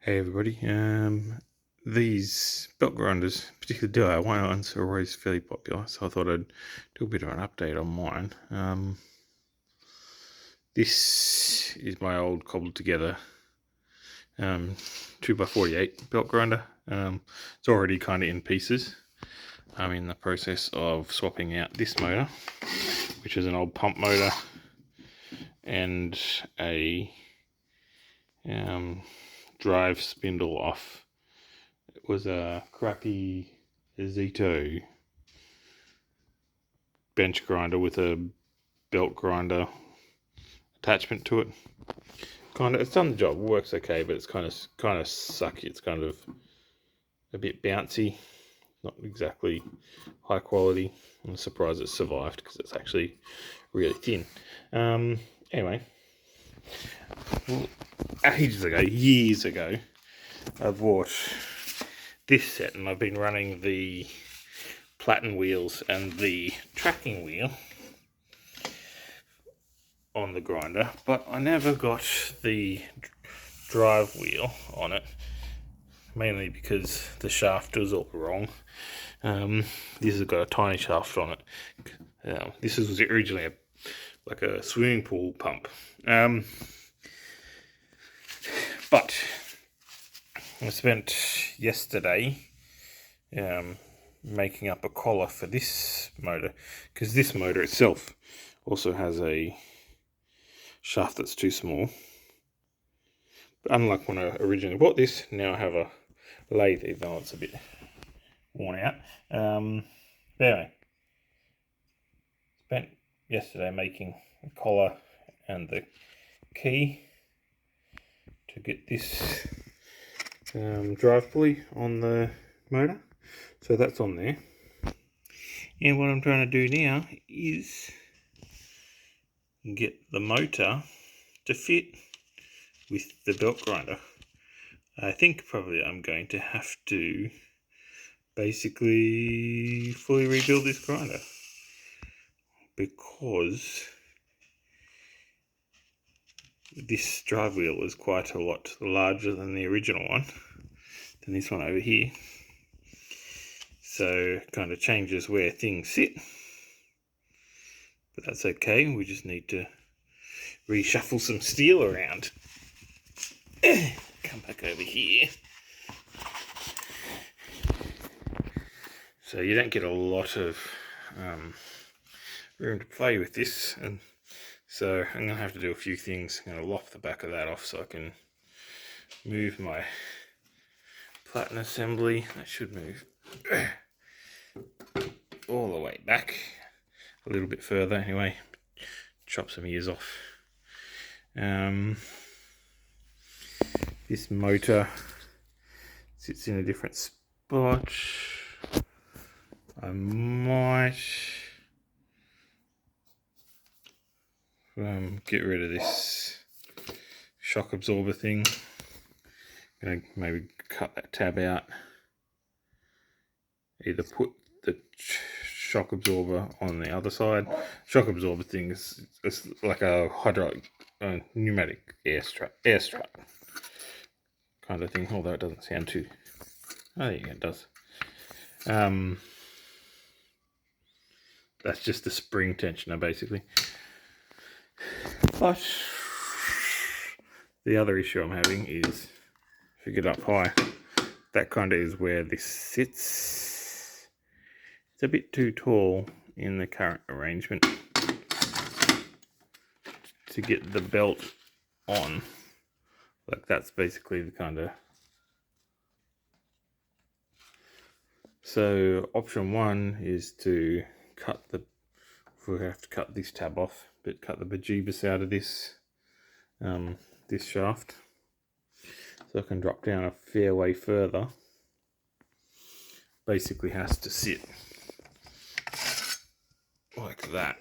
Hey everybody, these belt grinders, particularly DIY ones, are always fairly popular, so I thought I'd do a bit of an update on mine. This is my old cobbled together 2x48 belt grinder. It's already kind of in pieces. I'm in the process of swapping out this motor, which is an old pump motor, and a drive spindle off. It was a crappy Zito bench grinder with a belt grinder attachment to it. It's done the job. It works okay, but it's kind of sucky. It's kind of a bit bouncy, not exactly high quality. I'm surprised it survived because it's actually really thin. Anyway, years ago, I bought this set, and I've been running the platen wheels and the tracking wheel on the grinder, but I never got the drive wheel on it, mainly because the shaft was all wrong. This has got a tiny shaft on it. This was originally like a swimming pool pump, but I spent yesterday making up a collar for this motor, because this motor itself also has a shaft that's too small. But unlike when I originally bought this, now I have a lathe, even though it's a bit worn out. But anyway, spent yesterday making the collar and the key to get this drive pulley on the motor. So that's on there. And what I'm trying to do now is get the motor to fit with the belt grinder. I think probably I'm going to have to basically fully rebuild this grinder, because this drive wheel is quite a lot larger than the original one, than this one over here. So it kind of changes where things sit, but that's okay. We just need to reshuffle some steel around. Come back over here. So you don't get a lot of room to play with this, and so I'm going to have to do a few things. I'm going to lop the back of that off so I can move my platen assembly. That should move all the way back, a little bit further anyway. Chop some ears off. This motor sits in a different spot. I might get rid of this shock absorber thing. I'm going to maybe cut that tab out. Either put the shock absorber on the other side. Shock absorber thing is like a hydraulic, pneumatic air strap kind of thing, although it doesn't sound too... I think it does. That's just the spring tensioner basically. But the other issue I'm having is, if you get up high, that kind of is where this sits. It's a bit too tall in the current arrangement to get the belt on. Like, that's basically the kind of... So option one is to cut the... we have to cut this tab off, but cut the bejeebus out of this this shaft, so I can drop down a fair way further. Basically has to sit like that.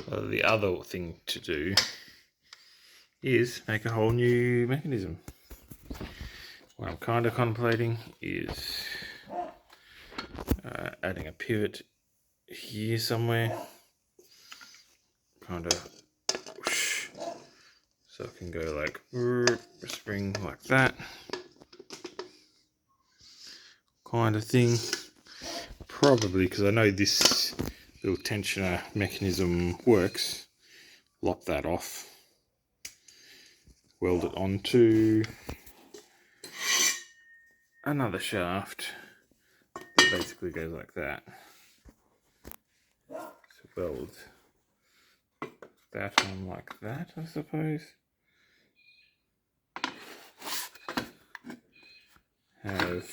The other thing to do is make a whole new mechanism. What I'm kind of contemplating is adding a pivot here somewhere, kind of whoosh, so it can go like spring like that kind of thing. Probably because I know this little tensioner mechanism works. Lop that off, weld it onto another shaft that basically goes like that. So weld that on like that, I suppose. Have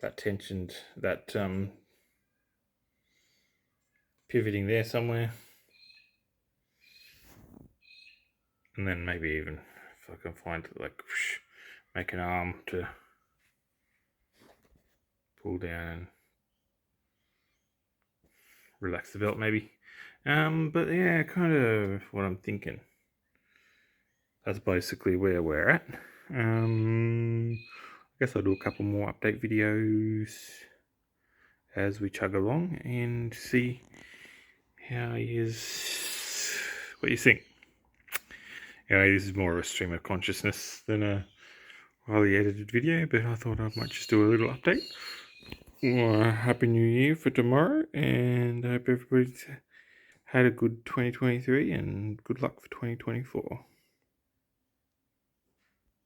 that tensioned, that pivoting there somewhere, and then maybe even if I can find like make an arm to pull down and relax the belt maybe. But yeah, kind of what I'm thinking. That's basically where we're at. I guess I'll do a couple more update videos as we chug along and see how what you think. Anyway, this is more of a stream of consciousness than a highly edited video, but I thought I might just do a little update. Well, Happy New Year for tomorrow, and I hope everybody's had a good 2023 and good luck for 2024.